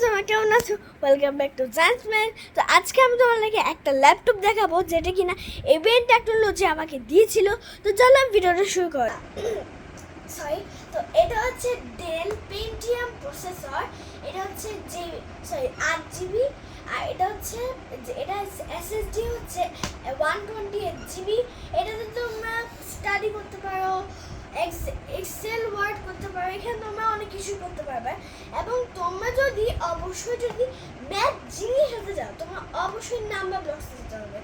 তোমরা কেমন আছো? ওয়েলকাম ব্যাক টু জান্সম্যান। তো আজকে আমি তোমাদেরকে একটা ল্যাপটপ দেখাবো যেটা কিনা এবিএন টেকনোলজি আমাকে দিয়েছিল। তো চলো আমি ভিডিওটা শুরু করি। সরি, তো এটা হচ্ছে ডেল পেন্টিয়াম প্রসেসর। এটা হচ্ছে সরি 8 GB, আর এটা হচ্ছে এটা এসএসডি হচ্ছে 128 GB। এটাতে তোমরা স্টাডি করতে পারো, এক্সেল ওয়ার্ড করতে পারো, এখানে তোমরা অনেক কিছু করতে পারবে। এবং তোমরা যদি অবশ্যই ম্যাথ জিনিস হতে যাও, তোমরা অবশ্যই নাম্বার ব্লকস দিতে হবে।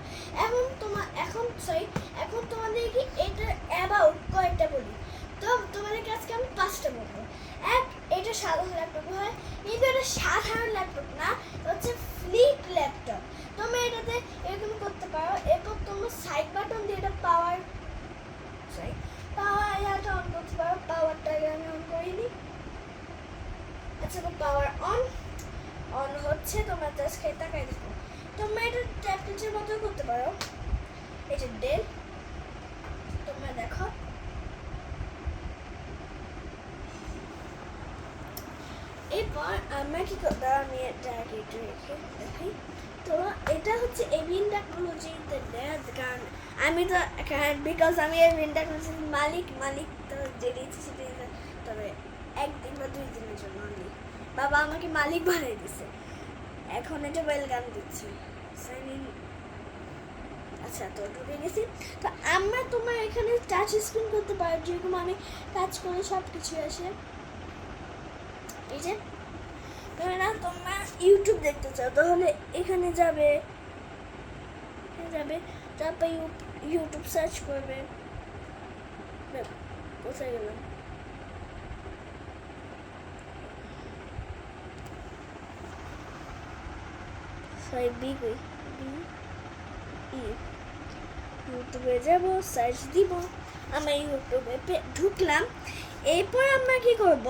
এখন তোমাদেরকে এটার অ্যাবাউট কয়েকটা বলি। তো তোমাদেরকে আজকে আমি 5টা বলবো। এটা সাধারণ ল্যাপটপ হয়, কিন্তু এটা সাধারণ ল্যাপটপ না, হচ্ছে ফ্লিপ ল্যাপটপ। তোমরা এটাতে এরকম করতে পারো। এরপর তোমরা সাইড বাটন দিয়ে এটা পাওয়ার ইয়াটা অন করতে পারো। পাওয়ারটাকে আমি অন করিনি। আচ্ছা, তো পাওয়ার অন হচ্ছে। তোমরা জাস্ট খেয়ে তাকাই দেখো। তোমরা এটা ট্যাবলেটের মতো করতে পারো। এই যে ডেল, তোমরা দেখো। এরপর আমরা কি করবো, আমি এটা আগে একটু রেখে দেখাই। তো এটা হচ্ছে এবিএন টেকনোলজিতে দেয়া, কারণ আমি তো বিকজ আমি এবিএন টেকনোলজির মালিক তো যেটা ইচ্ছে সেটা, তবে 1 দিন বা 2 দিনের জন্য অনলি বাবা আমাকে মালিক বানাই দিছে। এখন এটা ওয়েলকাম দিচ্ছি, সাইন ইন। আচ্ছা, তো ঢুকে গেছি। তো আমরা তোমার এখানে টাচ স্ক্রিন করতে পারো, যেরকম আমি টাচ করে সব কিছু আসে। এই যে তোমরা ইউটিউব দেখতে চাও, তাহলে এখানে যাবে, তারপর ইউটিউব সার্চ করবে। কোথায় গেলাম? ইউটিউবে যাব, সার্চ দিব। আমরা ইউটিউবে ঢুকলাম। এরপর আমরা কি করব,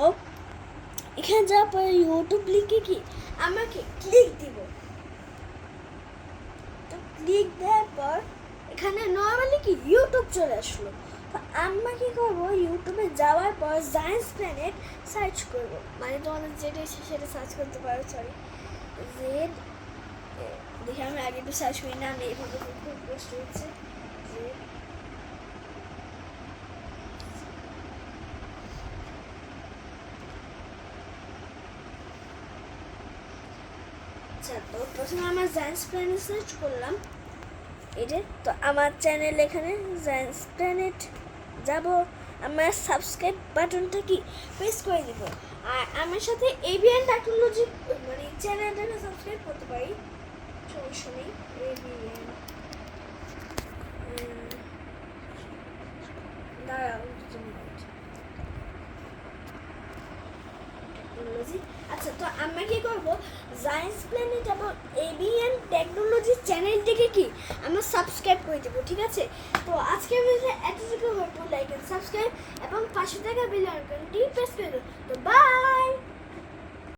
এখানে যাওয়ার পরে ইউটিউব লিখে কি আমাকে ক্লিক দিব। তো ক্লিক দেওয়ার পর এখানে নর্মালি কি ইউটিউব চলে আসলো। তো আমরা কি করবো, ইউটিউবে যাওয়ার পর সায়েন্স প্ল্যানেট সার্চ করব, মানে তোমাদের যেটা ইচ্ছে সেটা সার্চ করতে পারো। সরি, জেড দেখে আমি আগে একটু সার্চ করি না, আমি এভাবে খুব কষ্ট হচ্ছে। জেড আচ্ছা, তো প্রথমে আমরা সায়েন্স প্ল্যানেট সার্চ করলাম। এটা তো আমার চ্যানেল, এখানে সায়েন্স প্ল্যানেট যাব। আমরা সাবস্ক্রাইব বাটনটা কি প্রেস করে দিব, আর আমার সাথে এবিএন টেকনোলজি মানে চ্যানেলটাকে সাবস্ক্রাইব করতে পারি, সমস্যা নেই। এবিএন দাঁড়াও টেকনোলজি। আচ্ছা, তো আমরা কি করব, সায়েন্স প্ল্যানেট এবং এবিএন টেকনোলজি চ্যানেলটিকে কি আমরা সাবস্ক্রাইব করে দেবো, ঠিক আছে? তো আজকের ভিডিওটা এতটুকু হয়তো, লাইক এন্ড সাবস্ক্রাইব এবং পাশে থাকা বেল আইকনটি প্রেস করে দেবো। তো বাই।